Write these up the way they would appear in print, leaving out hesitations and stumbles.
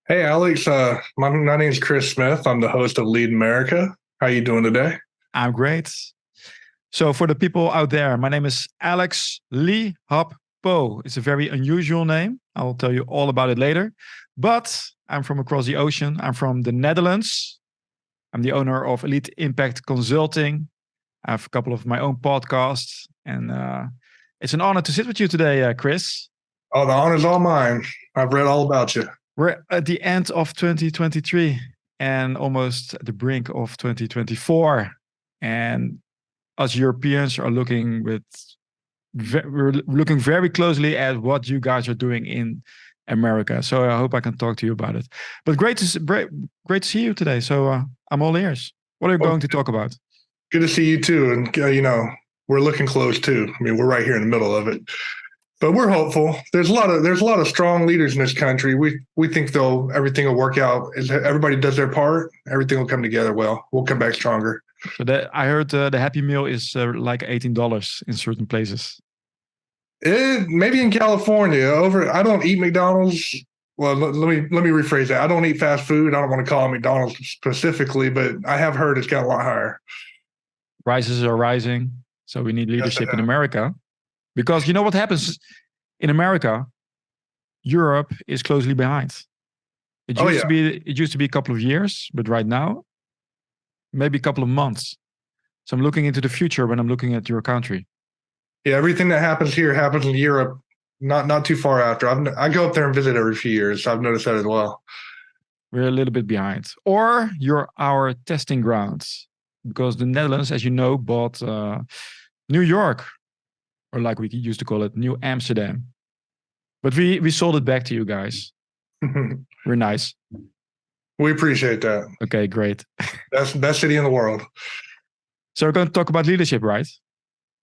Hey Alex, my name's Chris Smith. I'm the host of Lead America. How you doing today? I'm great. So, for the people out there, my name is Alex Lee Hop Po. It's a very unusual name. I will tell you all about it later. But I'm from across the ocean. I'm from the Netherlands. I'm the owner of Elite Impact Consulting. I have a couple of my own podcasts. And it's an honor to sit with you today, Chris. Oh, the honor's all mine. I've read all about you. We're at the end of 2023 and almost at the brink of 2024. And us Europeans are we're looking very closely at what you guys are doing in America. So I hope I can talk to you about it. But great to see you today. So I'm all ears. What are you going to talk about? Good to see you too. And we're looking close too. I mean, we're right here in the middle of it. But we're hopeful. There's a lot of strong leaders in this country. We think everything will work out. If everybody does their part, everything will come together well. We'll come back stronger. So I heard the Happy Meal is like $18 in certain places. Maybe in California. I don't eat McDonald's. Well, let me rephrase that. I don't eat fast food. I don't want to call it McDonald's specifically, but I have heard it's got a lot higher. Prices are rising, so we need leadership in America. Because you know what happens in America? Europe is closely behind. It used to be a couple of years, but right now, maybe a couple of months. So I'm looking into the future when I'm looking at your country. Yeah, everything that happens here happens in Europe, not too far after. I go up there and visit every few years, so I've noticed that as well. We're a little bit behind. Or you're our testing grounds. Because the Netherlands, as you know, bought New York, or like we used to call it, New Amsterdam. But we sold it back to you guys. We're nice. We appreciate that. Okay, great. That's the best city in the world. So we're going to talk about leadership, right?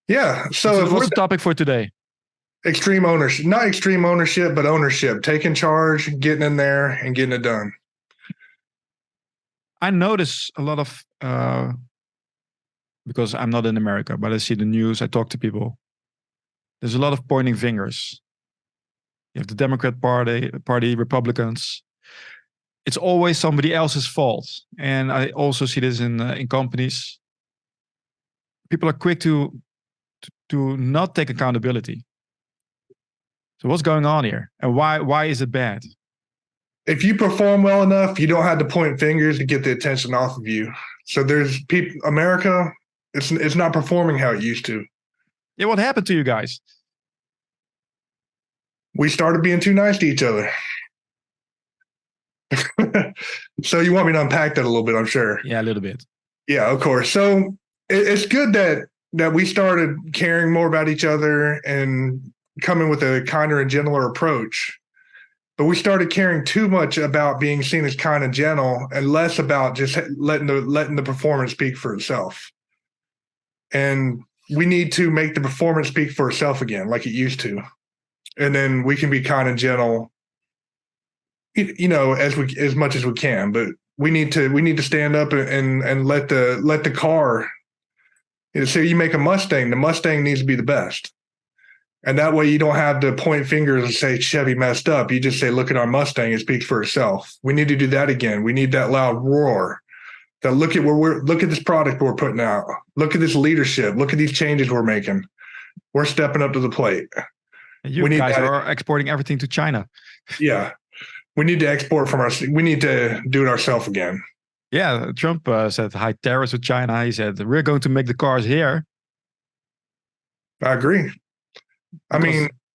Yeah. So what's the topic for today? Extreme ownership. Not extreme ownership, but ownership. Taking charge, getting in there, and getting it done. I notice a lot of, because I'm not in America, but I see the news, I talk to people. There's a lot of pointing fingers. You have the Democrat Party, Republicans. It's always somebody else's fault. And I also see this in companies. People are quick to not take accountability. So what's going on here? And why is it bad? If you perform well enough, you don't have to point fingers to get the attention off of you. So there's people, America, it's not performing how it used to. Yeah, what happened to you guys? We started being too nice to each other. So you want me to unpack that a little bit, I'm sure. Yeah, a little bit. Yeah, of course. So it's good that we started caring more about each other and coming with a kinder and gentler approach. But we started caring too much about being seen as kind and gentle and less about just letting the performance speak for itself. And we need to make the performance speak for itself again, like it used to. And then we can be kind and gentle, as much as we can. But we need to stand up and let the car. So you make a Mustang, the Mustang needs to be the best. And that way you don't have to point fingers and say Chevy messed up. You just say, look at our Mustang, it speaks for itself. We need to do that again. We need that loud roar. That look at this product we're putting out. Look at this leadership. Look at these changes we're making. We're stepping up to the plate. You guys are exporting everything to China. Yeah. We need to export we need to do it ourselves again. Yeah, Trump said high tariffs with China. He said, we're going to make the cars here. I agree.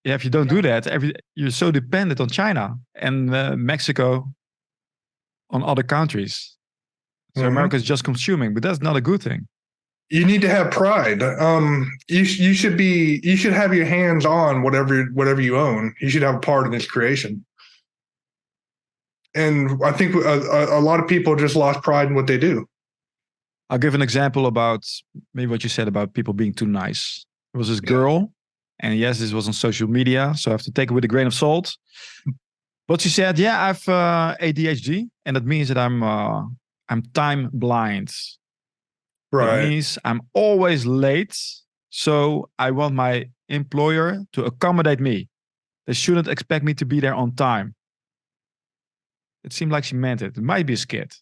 If you don't do that, you're so dependent on China and Mexico on other countries. So America is just consuming, but that's not a good thing. You need to have pride. You should have your hands on whatever you own. You should have a part in this creation. And I think a lot of people just lost pride in what they do. I'll give an example about maybe what you said about people being too nice. There was this girl, and yes, this was on social media, so I have to take it with a grain of salt. But she said, "Yeah, I've ADHD, and that means that I'm time blind. Right. That means I'm always late. So I want my employer to accommodate me. They shouldn't expect me to be there on time." It seemed like she meant it. It might be a skit.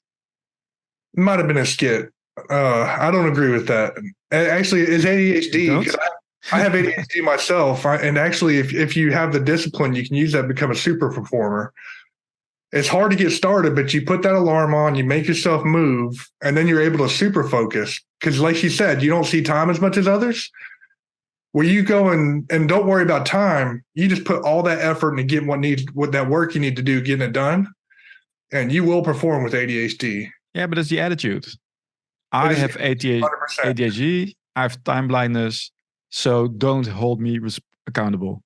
It might have been a skit. I don't agree with that. Actually, it's ADHD. 'Cause I have ADHD myself, and actually, if you have the discipline, you can use that to become a super performer. It's hard to get started, but you put that alarm on, you make yourself move, and then you're able to super focus. Because, like she said, you don't see time as much as others. Where you go and don't worry about time, you just put all that effort into getting what that work you need to do, getting it done, and you will perform with ADHD. Yeah, but it's the attitude. I have 100%. ADHD. I have time blindness. So don't hold me accountable.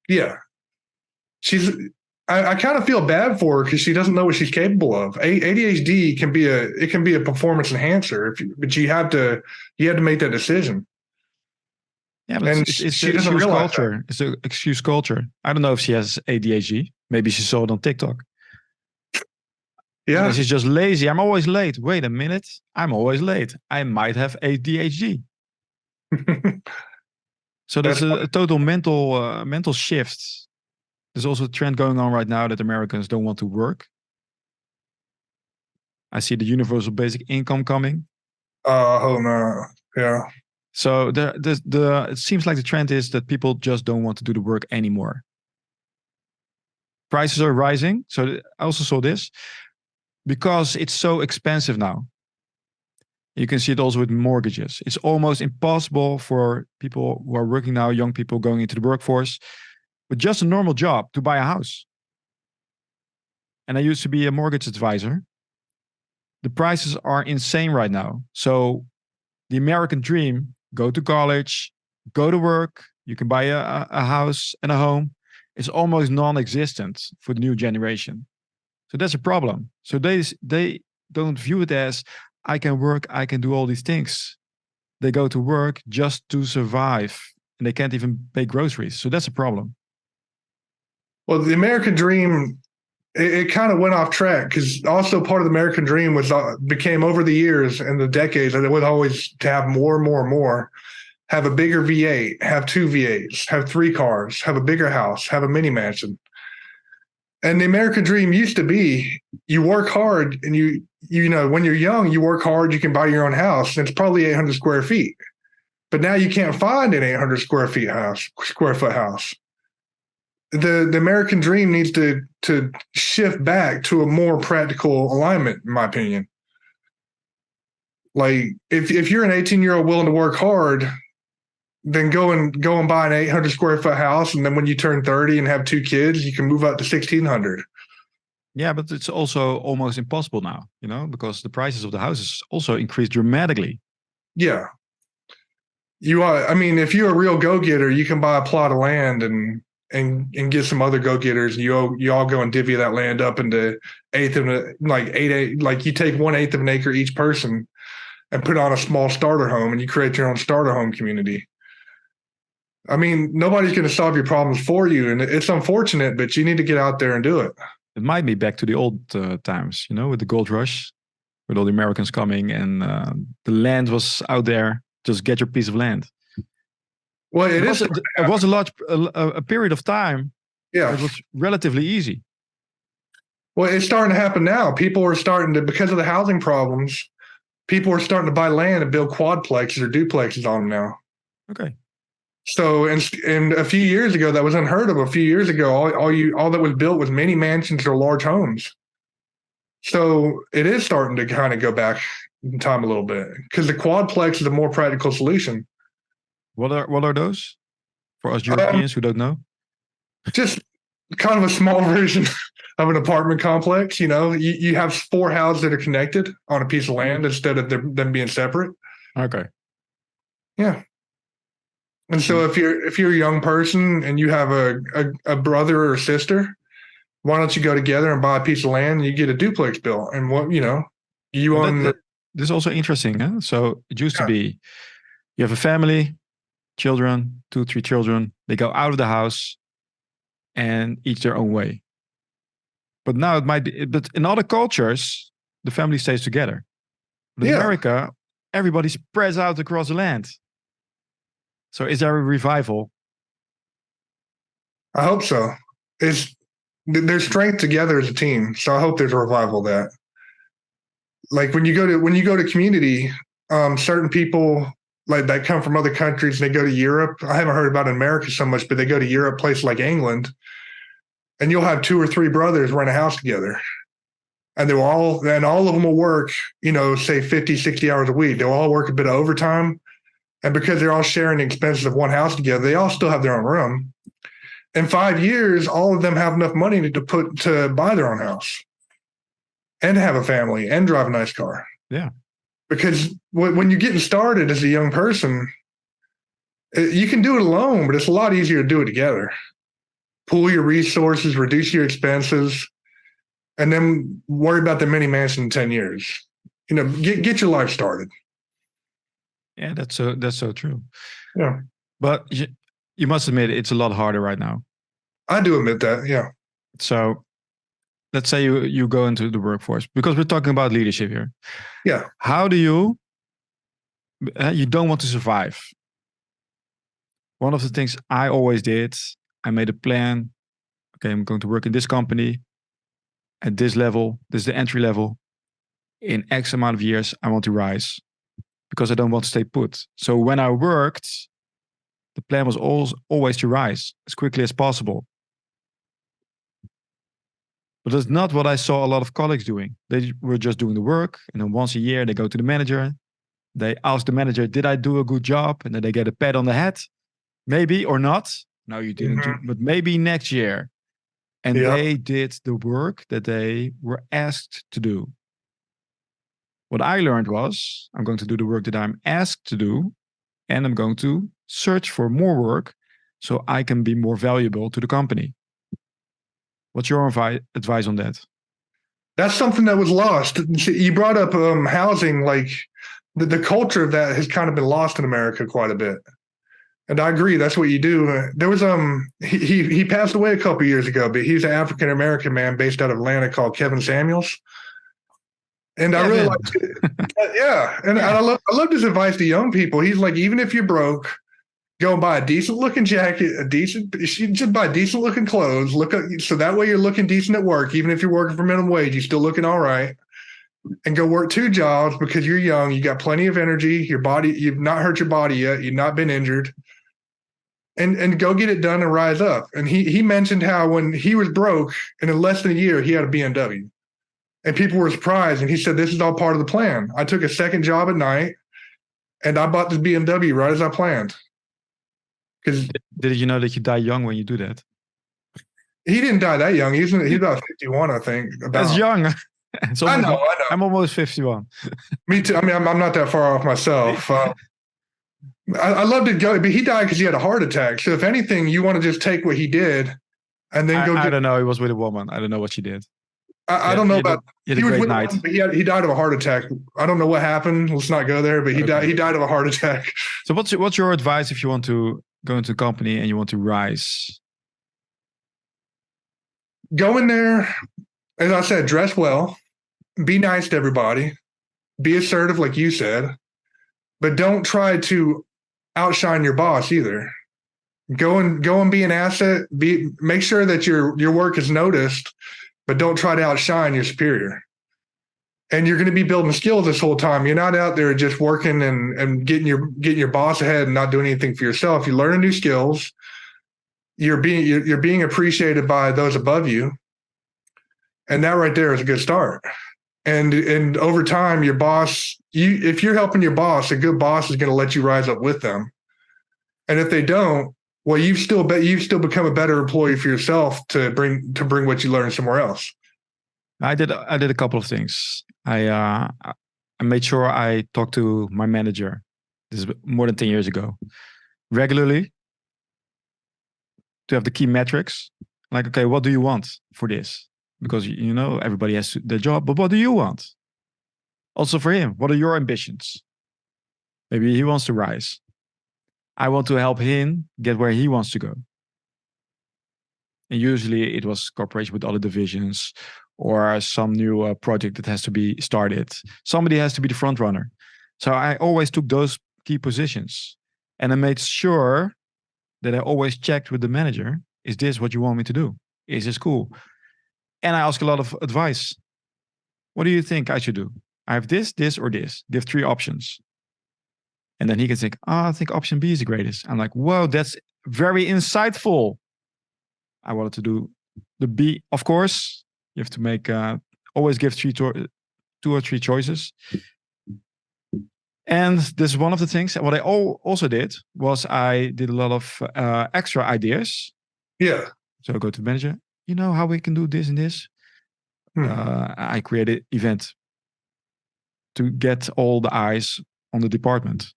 Yeah. I kind of feel bad for her because she doesn't know what she's capable of. ADHD can be a performance enhancer, but you have to make that decision. Yeah, but it's she doesn't realize culture. that. It's an excuse culture. I don't know if she has ADHD. Maybe she saw it on TikTok. Yeah. She's just lazy. I'm always late. Wait a minute. I'm always late. I might have ADHD. So there's a total mental shift. There's also a trend going on right now that Americans don't want to work. I see the universal basic income coming. Oh no. Yeah. So it seems like the trend is that people just don't want to do the work anymore. Prices are rising. So I also saw this because it's so expensive now. You can see it also with mortgages. It's almost impossible for people who are working now, young people going into the workforce, with just a normal job to buy a house. And I used to be a mortgage advisor. The prices are insane right now. So the American dream, go to college, go to work, you can buy a house and a home, is almost non-existent for the new generation. So that's a problem. So they don't view it as, I can work, I can do all these things. They go to work just to survive, and they can't even pay groceries. So that's a problem. Well, the American dream, it kind of went off track because also part of the American dream became over the years and the decades, and it was always to have more and more and more, have a bigger V8, have 2 V8s, have 3 cars, have a bigger house, have a mini mansion. And the American dream used to be you work hard and you know, when you're young, you work hard, you can buy your own house, and it's probably 800 square feet. But now you can't find an 800 square foot house. The American dream needs to shift back to a more practical alignment, in my opinion. Like if you're an 18-year-old willing to work hard, then go and buy an 800 square foot house, and then when you turn 30 and have 2 kids, you can move up to 1,600. Yeah, but it's also almost impossible now, because the prices of the houses also increased dramatically. Yeah. I mean, if you're a real go-getter, you can buy a plot of land and get some other go-getters. You all go and divvy that land up into you take 1/8 of an acre each person and put on a small starter home, and you create your own starter home community. I mean, nobody's going to solve your problems for you, and it's unfortunate, but you need to get out there and do it. It might be back to the old times, with the gold rush, with all the Americans coming, and the land was out there. Just get your piece of land. Well, it was a period of time. Yeah, it was relatively easy. Well, it's starting to happen now. People are starting to, because of the housing problems, people are starting to buy land and build quadplexes or duplexes on them now. Okay. So, and a few years ago, that was unheard of. A few years ago, all that was built was mini mansions or large homes. So it is starting to kind of go back in time a little bit because the quadplex is a more practical solution. What are those for us Europeans who don't know? Just kind of a small version of an apartment complex. You have 4 houses that are connected on a piece of land instead of them being separate. Okay. Yeah. And so if you're a young person and you have a brother or a sister, why don't you go together and buy a piece of land and you get a duplex built? And you own. This is also interesting. Huh? So it used to be you have a family, children, 2, 3 children. They go out of the house and each their own way. But now it might be. But in other cultures, the family stays together. But in America, everybody spreads out across the land. So is there a revival? I hope so. There's strength together as a team. So I hope there's a revival of that. Like when you go to community, certain people like that come from other countries and they go to Europe. I haven't heard about it in America so much, but they go to Europe, places like England, and you'll have 2 or 3 brothers rent a house together. And all of them will work, say 50, 60 hours a week. They'll all work a bit of overtime. And because they're all sharing the expenses of one house together, they all still have their own room. In 5 years, all of them have enough money to buy their own house and have a family and drive a nice car. Yeah. Because when you're getting started as a young person, you can do it alone, but it's a lot easier to do it together. Pool your resources, reduce your expenses, and then worry about the mini mansion in 10 years. Get your life started. Yeah, that's so true. Yeah. But you must admit it's a lot harder right now. I do admit that, yeah. So let's say you go into the workforce, because we're talking about leadership here. Yeah. How do you don't want to survive? One of the things I always did, I made a plan. Okay, I'm going to work in this company at this level. This is the entry level. In X amount of years, I want to rise because I don't want to stay put. So when I worked, the plan was always to rise as quickly as possible. But that's not what I saw a lot of colleagues doing. They were just doing the work, and then once a year they go to the manager. They ask the manager, "Did I do a good job?" And then they get a pat on the head, maybe or not. No, you didn't do, but maybe next year. And they did the work that they were asked to do. What I learned was, I'm going to do the work that I'm asked to do, and I'm going to search for more work so I can be more valuable to the company. What's your advice on that? That's something that was lost. You brought up housing, like the culture of that has kind of been lost in America quite a bit. And I agree, that's what you do. There was he passed away a couple of years ago, but he's an African American man based out of Atlanta called Kevin Samuels. And I really liked it. Yeah. And I love his advice to young people. He's like, even if you're broke, go buy a decent looking jacket, you should buy decent looking clothes. So that way you're looking decent at work. Even if you're working for minimum wage, you're still looking all right. And go work 2 jobs because you're young. You got plenty of energy. Your body, you've not hurt your body yet. You've not been injured. And go get it done and rise up. And he mentioned how when he was broke and in less than a year, he had a BMW. And people were surprised. And he said, this is all part of the plan. I took a second job at night and I bought this BMW right as I planned. Because did you know that you die young when you do that? He didn't die that young. He's about 51, I think. That's young. I know. I'm almost 51. Me too. I mean, I'm not that far off myself. I loved it go, but he died because he had a heart attack. So if anything, you want to just take what he did and then go. I don't know. He was with a woman. I don't know what she did. I don't know about. He was with night. But he died of a heart attack. I don't know what happened. Let's not go there. But he died of a heart attack. So what's your advice if you want to go into a company and you want to rise? Go in there, as I said, dress well, be nice to everybody, be assertive, like you said, but don't try to outshine your boss either. Go and be an asset. Make sure that your work is noticed, but don't try to outshine your superior. And you're going to be building skills this whole time. You're not out there just working and getting your boss ahead and not doing anything for yourself. You're learning new skills. You're being appreciated by those above you, and that right there is a good start. And over time, your boss, if you're helping your boss, a good boss is going to let you rise up with them. And if they don't, well, you've still become a better employee for yourself to bring what you learned somewhere else. I did a couple of things. I made sure I talked to my manager. This is more than 10 years ago, regularly, to have the key metrics. Like, okay, what do you want for this? Because everybody has their job, but what do you want? Also for him, what are your ambitions? Maybe he wants to rise. I want to help him get where he wants to go. And usually it was cooperation with other divisions or some new project that has to be started. Somebody has to be the front runner. So I always took those key positions. And I made sure that I always checked with the manager, is this what you want me to do? Is this cool? And I ask a lot of advice. What do you think I should do? I have this, this, or this. Give 3 options. And then he can think, I think option B is the greatest. I'm like, whoa, that's very insightful. I wanted to do the B. Of course, you have to make, always give 2 or 3 choices. And this is one of the things. What I also did was I did a lot of extra ideas. Yeah. So I go to the manager, you know how we can do this and this? I created event to get all the eyes on the department.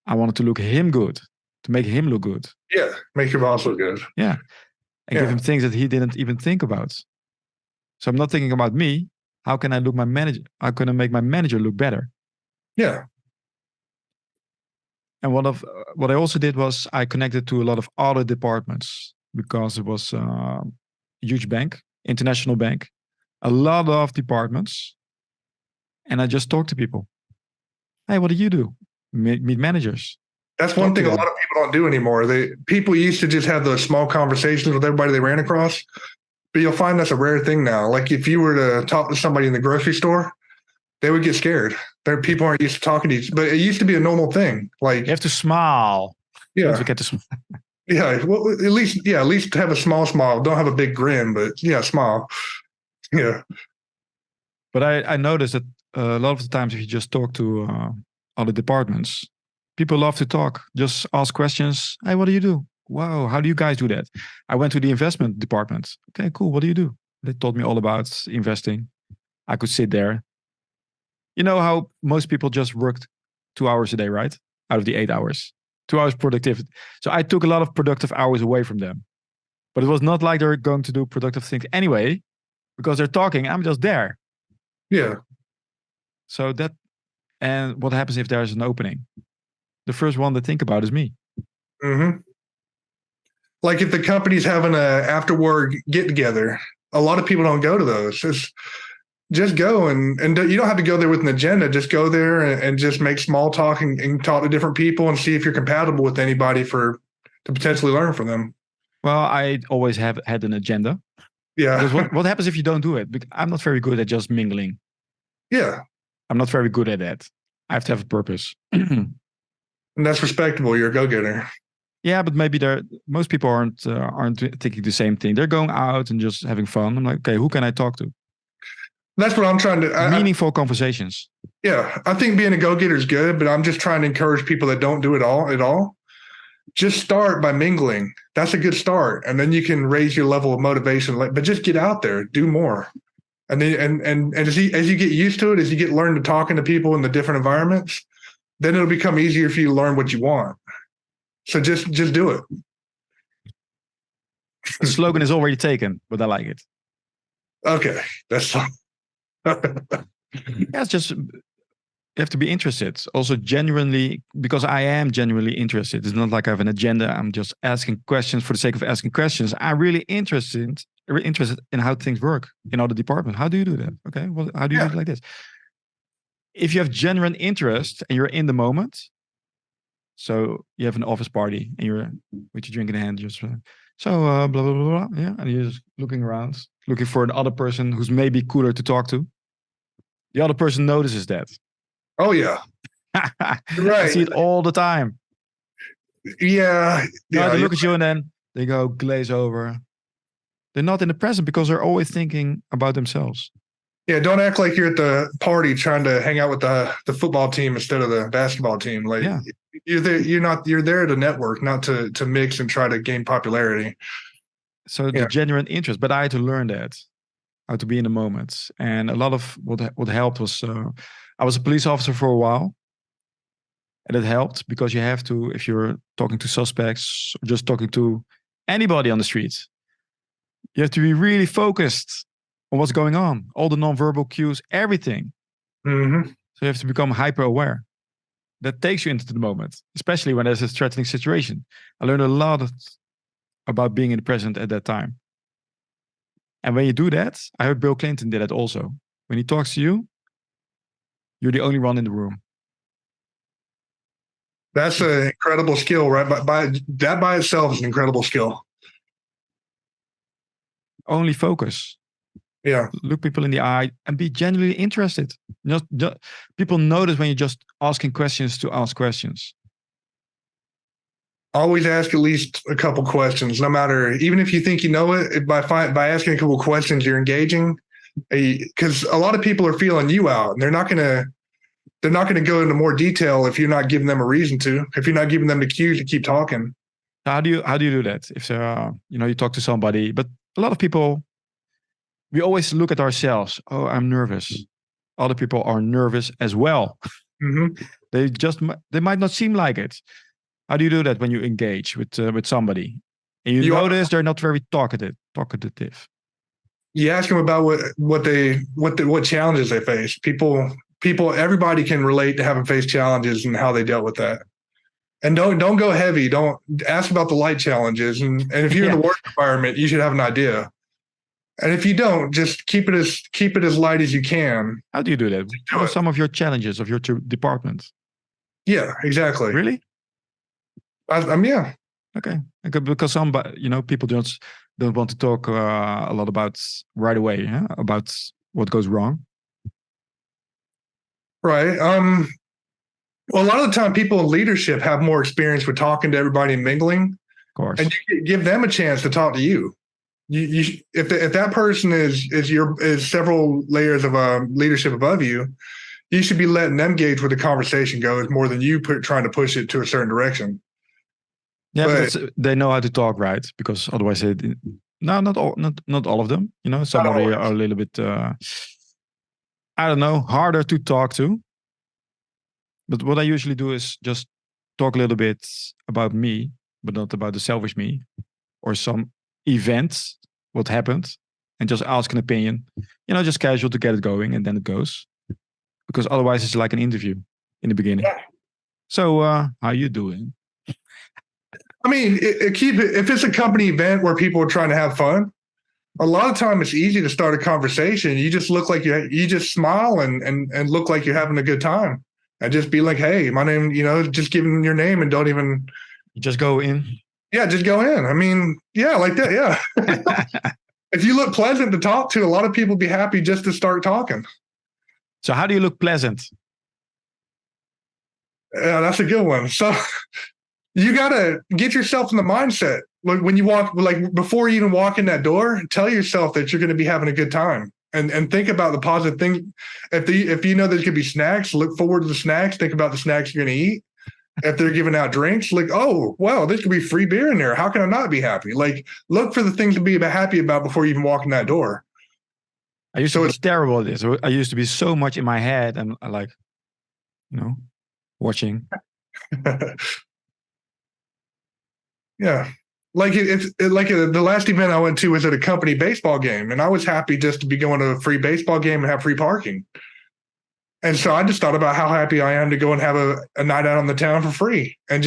I wanted to look him good, to make him look good. Yeah, make your boss look good. Yeah. And give him things that he didn't even think about. So I'm not thinking about me. How can I look my manager? How can I make my manager look better? Yeah. And what I also did was I connected to a lot of other departments because it was a huge bank, international bank, a lot of departments. And I just talked to people. Hey, what do you do? Meet managers. That's one thing a lot of people don't do anymore. People used to just have those small conversations with everybody they ran across, but you'll find that's a rare thing now. Like if you were to talk to somebody in the grocery store, they would get scared. People aren't used to talking to each other, but it used to be a normal thing. Like you have to smile. Yeah. Don't forget to smile. Yeah. Well, at least have a small smile. Don't have a big grin, but smile. Yeah. But I noticed that a lot of the times if you just talk to other departments, people love to talk. Just ask questions. Hey, what do you do? Wow, how do you guys do that? I went to the investment department. Okay, cool. What do you do? They told me all about investing. I could sit there. You know how most people just worked 2 hours a day, right? Out of the 8 hours. 2 hours productivity. So I took a lot of productive hours away from them. But it was not like they're going to do productive things anyway, because they're talking. I'm just there. Yeah. So and what happens if there's an opening? The first one to think about is me. Mm-hmm. Like if the company's having a after work get together, a lot of people don't go to those. Just go and you don't have to go there with an agenda. Just go there and just make small talk and talk to different people and see if you're compatible with anybody to potentially learn from them. Well, I always have had an agenda. Yeah. Because what happens if you don't do it? Because I'm not very good at just mingling. Yeah. I'm not very good at that. I have to have a purpose. And that's respectable. You're a go-getter. Yeah, but maybe most people aren't thinking the same thing. They're going out and just having fun. I'm like, okay, who can I talk to? That's what I'm trying to. Meaningful conversations. Yeah, I think being a go-getter is good, but I'm just trying to encourage people that don't do it at all. Just start by mingling. That's a good start, and then you can raise your level of motivation. But just get out there, do more, and then and as you get used to it, as you get learned to talking to people in the different environments, then it'll become easier for you to learn what you want. So just do it. The slogan is already taken, but I like it. Okay, that's. It's just you have to be interested. Also, genuinely, because I am genuinely interested. It's not like I have an agenda. I'm just asking questions for the sake of asking questions. I'm really interested in how things work in other departments. How do you do that? Okay, well, how do you do it like this? If you have genuine interest and you're in the moment, so you have an office party and you're with your drink in hand, just blah blah blah blah, yeah, and you're just looking around, looking for another person who's maybe cooler to talk to. The other person notices that. Oh yeah, right. I see it all the time. Yeah, They look at you and then they go glaze over. They're not in the present because they're always thinking about themselves. Yeah, don't act like you're at the party trying to hang out with the football team instead of the basketball team. Like you're there, you're there to network, not to mix and try to gain popularity. So the genuine interest, but I had to learn that, how to be in the moment. And a lot of what helped was I was a police officer for a while. And it helped because you have to, if you're talking to suspects or just talking to anybody on the streets, you have to be really focused on what's going on, all the nonverbal cues, everything. Mm-hmm. So you have to become hyper aware. That takes you into the moment, especially when there's a threatening situation. I learned a lot about being in the present at that time. And when you do that, I heard Bill Clinton did that also. When he talks to you, you're the only one in the room. That's an incredible skill, right? That by itself is an incredible skill. Only focus. Yeah. Look people in the eye and be genuinely interested. Just people notice when you're just asking questions to ask questions. Always ask at least a couple questions, no matter, even if you think you know it, by asking a couple questions, you're engaging. Because a lot of people are feeling you out, and they're not gonna go into more detail if you're not giving them a reason to. If you're not giving them the cues to keep talking. How do you do that? If you talk to somebody, but a lot of people, we always look at ourselves. Oh, I'm nervous. Other people are nervous as well. Mm-hmm. They might not seem like it. How do you do that when you engage with somebody and you notice they're not very talkative? You ask them about what challenges they face. Everybody can relate to having faced challenges and how they dealt with that. And don't go heavy. Don't ask about the light challenges. And if you're in the work environment, you should have an idea. And if you don't, just keep it as light as you can. How do you do that? What are some of your challenges of your department? Yeah, exactly. Really? Yeah. Okay. Because people don't want to talk a lot about right away, about what goes wrong. Right. Well, a lot of the time, people in leadership have more experience with talking to everybody and mingling. Of course. And you give them a chance to talk to you. If that person is several layers of leadership above you, you should be letting them gauge where the conversation goes more than you trying to push it to a certain direction. Yeah, but they know how to talk, right? Because otherwise, not all of them. Somebody are a little bit, I don't know, harder to talk to. But what I usually do is just talk a little bit about me, but not about the selfish me, or some event, what happened, and just ask an opinion. Just casual to get it going, and then it goes. Because otherwise, it's like an interview in the beginning. Yeah. So, how you doing? I mean, if it's a company event where people are trying to have fun, a lot of time it's easy to start a conversation. You just look like you just smile and look like you're having a good time, and just be like, "Hey, my name," just give them your name and don't even. You just go in. Yeah, just go in. I mean, yeah, like that. Yeah. If you look pleasant to talk to, a lot of people be happy just to start talking. So how do you look pleasant? Yeah, that's a good one. So you got to get yourself in the mindset. When you walk, like before you even walk in that door, tell yourself that you're going to be having a good time, and think about the positive thing. If you know there's going to be snacks, look forward to the snacks. Think about the snacks you're going to eat. If they're giving out drinks, like, oh, well, there's going to be free beer in there. How can I not be happy? Like, look for the things to be happy about before you even walk in that door. I used to be terrible at this. I used to be so much in my head and I watching. Yeah. Like the last event I went to was at a company baseball game, and I was happy just to be going to a free baseball game and have free parking. And so I just thought about how happy I am to go and have a night out on the town for free. And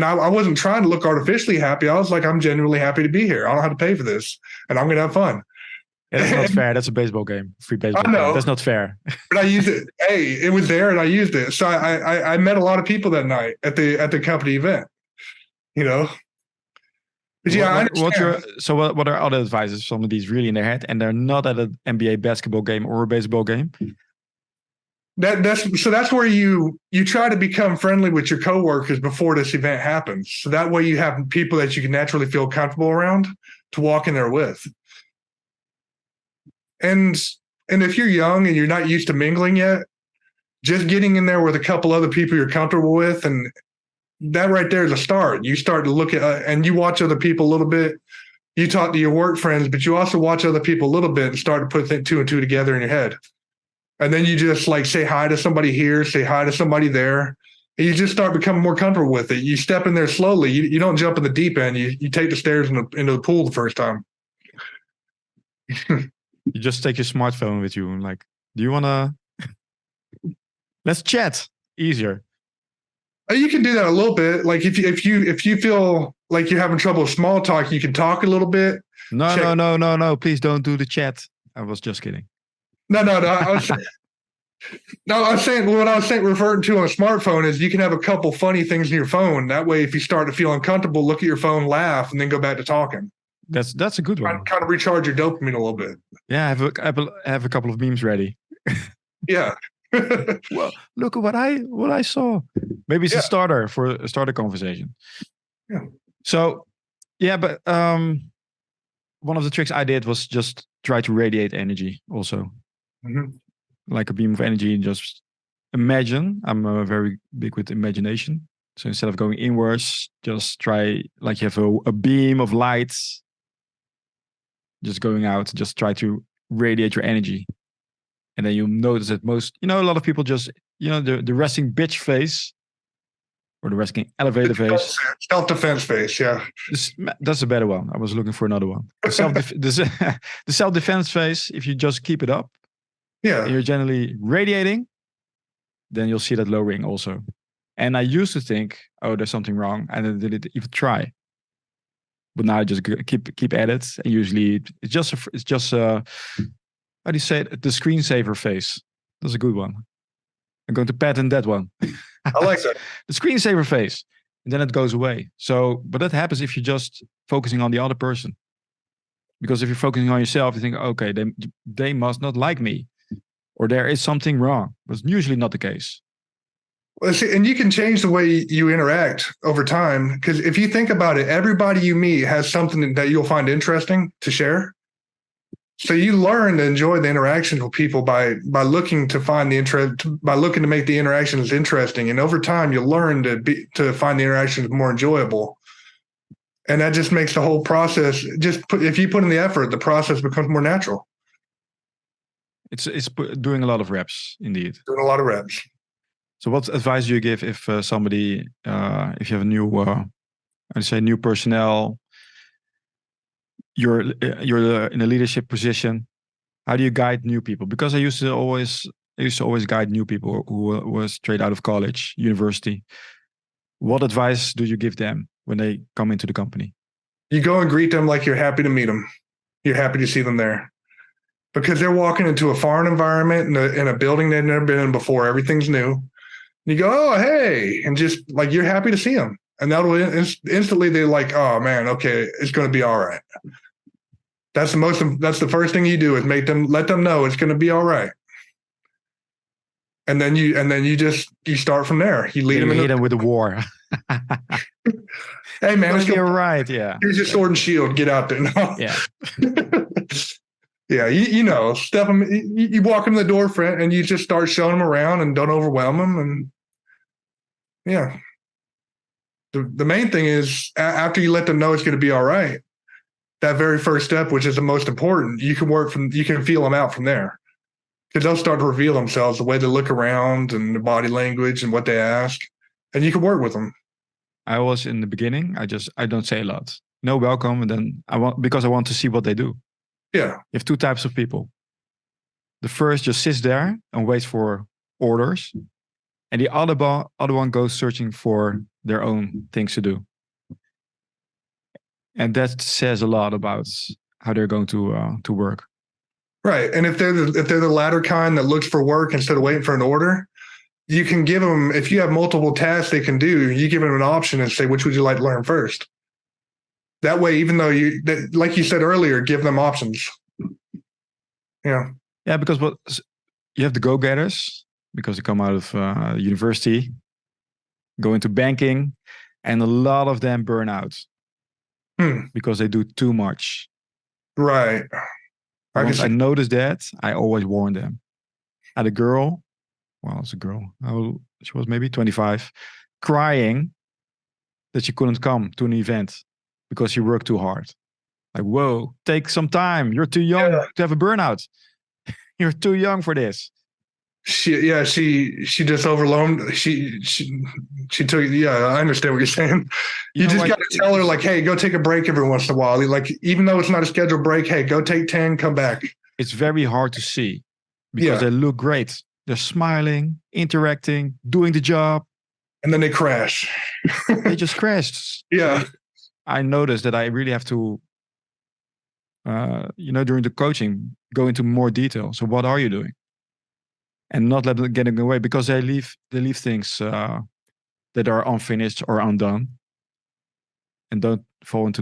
I wasn't trying to look artificially happy. I was like, I'm genuinely happy to be here. I don't have to pay for this, and I'm going to have fun. Yeah, that's not fair. That's a baseball game, free baseball game. That's not fair. But I used it. Hey, it was there, and I used it. So I met a lot of people that night at the company event. But yeah, what are other advices? Somebody's really in their head, and they're not at an NBA basketball game or a baseball game. That's where you try to become friendly with your coworkers before this event happens. So that way you have people that you can naturally feel comfortable around to walk in there with. And if you're young and you're not used to mingling yet, just getting in there with a couple other people you're comfortable with, and that right there is a start. You start to look at and you watch other people a little bit. You talk to your work friends, but you also watch other people a little bit and start to put two and two together in your head. And then you just like say hi to somebody here, say hi to somebody there. And you just start becoming more comfortable with it. You step in there slowly. You don't jump in the deep end. You take the stairs into the pool the first time. You just take your smartphone with you and like, do you want to? Let's chat. Easier. You can do that a little bit. Like if you feel like you're having trouble with small talk, you can talk a little bit. No. Please don't do the chat. I was just kidding. No. I was saying what I was saying, referring to on a smartphone is you can have a couple funny things in your phone. That way, if you start to feel uncomfortable, look at your phone, laugh, and then go back to talking. That's a good one. Kind of recharge your dopamine a little bit. Yeah, I have a couple of memes ready. Yeah. Well, look at what I saw. Maybe it's a starter for a starter conversation. Yeah. So, yeah, but one of the tricks I did was just try to radiate energy also. Mm-hmm. Like a beam of energy, and just imagine. I'm very big with imagination. So instead of going inwards, just try like you have a beam of light just going out. Just try to radiate your energy. And then you'll notice that a lot of people just, the resting bitch face or the resting elevator face. Self-defense face, yeah. That's a better one. I was looking for another one. The self-defense face, if you just keep it up, yeah, and you're generally radiating, then you'll see that lowering also. And I used to think, oh, there's something wrong, and I didn't even try. But now I just keep at it, and usually it's just how do you say it? The screensaver face. That's a good one. I'm going to patent that one. I like that. The screensaver face. And then it goes away. So, but that happens if you're just focusing on the other person. Because if you're focusing on yourself, you think, okay, they must not like me. Or there is something wrong. But it's usually not the case. Well, see, and you can change the way you interact over time. Because if you think about it, everybody you meet has something that you'll find interesting to share. So you learn to enjoy the interactions with people by looking to find the interest, by looking to make the interactions interesting. And over time, you learn to find the interactions more enjoyable. And that just makes the whole process, if you put in the effort, the process becomes more natural. It's doing a lot of reps, indeed. Doing a lot of reps. So what advice do you give if somebody, if you have a new, new personnel, you're in a leadership position, how do you guide new people? Because I used to always guide new people who were straight out of college, university. What advice do you give them when they come into the company? You go and greet them like you're happy to meet them. You're happy to see them there. Because they're walking into a foreign environment in a building they've never been in before. Everything's new. You go, oh, hey, and just like you're happy to see them. And that'll instantly they're like, oh man, okay, it's going to be all right. That's the first thing you do is let them know it's going to be all right. And then you start from there. You lead them hit them with a war. Hey man, it's going to be all right. Yeah. Here's your sword and shield. Get out there. No. Yeah. Yeah. Step them. You walk them to the door front and you just start showing them around and don't overwhelm them. And yeah. The main thing is after you let them know it's going to be all right, that very first step, which is the most important, you can feel them out from there. Because they'll start to reveal themselves, the way they look around and the body language and what they ask. And you can work with them. I was in the beginning, I don't say a lot. No, welcome. And then because I want to see what they do. Yeah. You have two types of people. The first just sits there and waits for orders. And the other one goes searching for their own things to do. And that says a lot about how they're going to work. Right. And if they're the latter kind that looks for work instead of waiting for an order, you can give them, if you have multiple tasks they can do, you give them an option and say, which would you like to learn first? That way, even though like you said earlier, give them options. Yeah. Yeah, because you have the go-getters, because they come out of university, go into banking, and a lot of them burn out because they do too much. Right. Once I noticed that, I always warn them. I had a girl, it's a girl, she was maybe 25, crying that she couldn't come to an event because she worked too hard. Like, whoa, take some time. You're too young to have a burnout. You're too young for this. She just overwhelmed. She took. Yeah, I understand what you're saying. You just got to tell her, like, hey, go take a break every once in a while. Like, even though it's not a scheduled break, hey, go take 10, come back. It's very hard to see because they look great. They're smiling, interacting, doing the job. And then they crash. They just crashed. Yeah. So I noticed that I really have to, during the coaching, go into more detail. So what are you doing? And not let them get away, because they leave things that are unfinished or undone, and don't fall into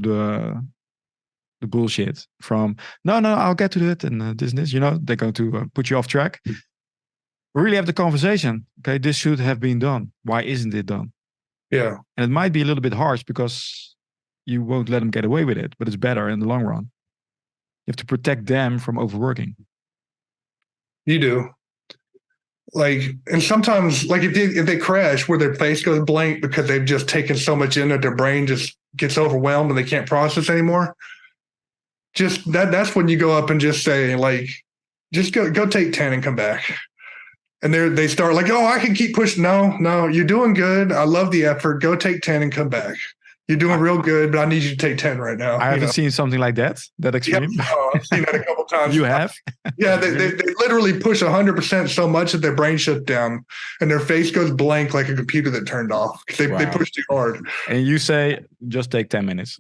the bullshit from no, I'll get to it and this. They're going to put you off track. Really have the conversation. Okay, this should have been done. Why isn't it done? Yeah. And it might be a little bit harsh because you won't let them get away with it, but it's better in the long run. You have to protect them from overworking. You do. Like, and sometimes, like if they crash where their face goes blank because they've just taken so much in that their brain just gets overwhelmed and they can't process anymore. Just that's when you go up and just say, like, just go take 10 and come back. And they start like, oh, I can keep pushing. No, you're doing good. I love the effort. Go take 10 and come back. You're doing real good, but I need you to take 10 right now. I haven't seen something like that extreme. Yeah, I've seen that a couple times. You have? Yeah, they literally push 100% so much that their brain shuts down and their face goes blank like a computer that turned off. They push too hard. And you say, just take 10 minutes.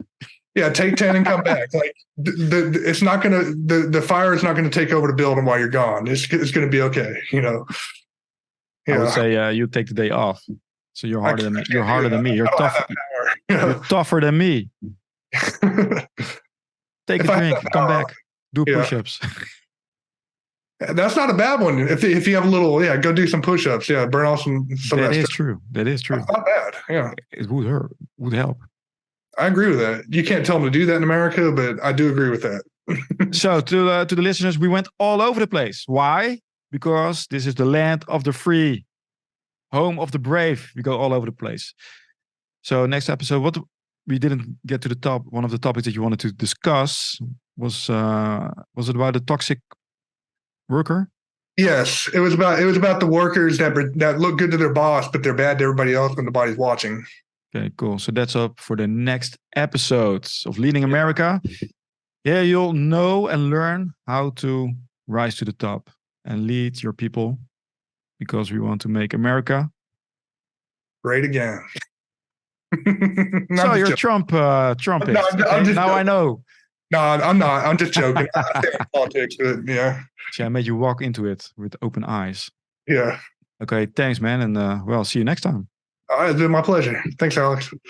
Yeah, take 10 and come back. Like it's not gonna the fire is not gonna take over the building while you're gone. It's gonna be okay, I would say you take the day off. So you're harder than me. You're harder than me. You're tougher. You're tougher than me. Take a drink, come back, do push-ups. That's not a bad one. If you have a little, go do some push-ups. Yeah, burn off some. That is true. That is true. That's not bad. Yeah, it would help. I agree with that. You can't tell them to do that in America, but I do agree with that. So to the listeners, we went all over the place. Why? Because this is the land of the free, home of the brave. We go all over the place. So next episode, what we didn't get to the top. One of the topics that you wanted to discuss was it about the toxic worker? Yes, it was about the workers that look good to their boss, but they're bad to everybody else when nobody's watching. Okay, cool. So that's up for the next episodes of Leading America. Yeah, you'll know and learn how to rise to the top and lead your people, because we want to make America great again. So you're Trumpist. No, I know. No, I'm not. I'm just joking. I think politics, but yeah. So I made you walk into it with open eyes. Yeah. Okay, thanks, man. And see you next time. All right, it's been my pleasure. Thanks, Alex.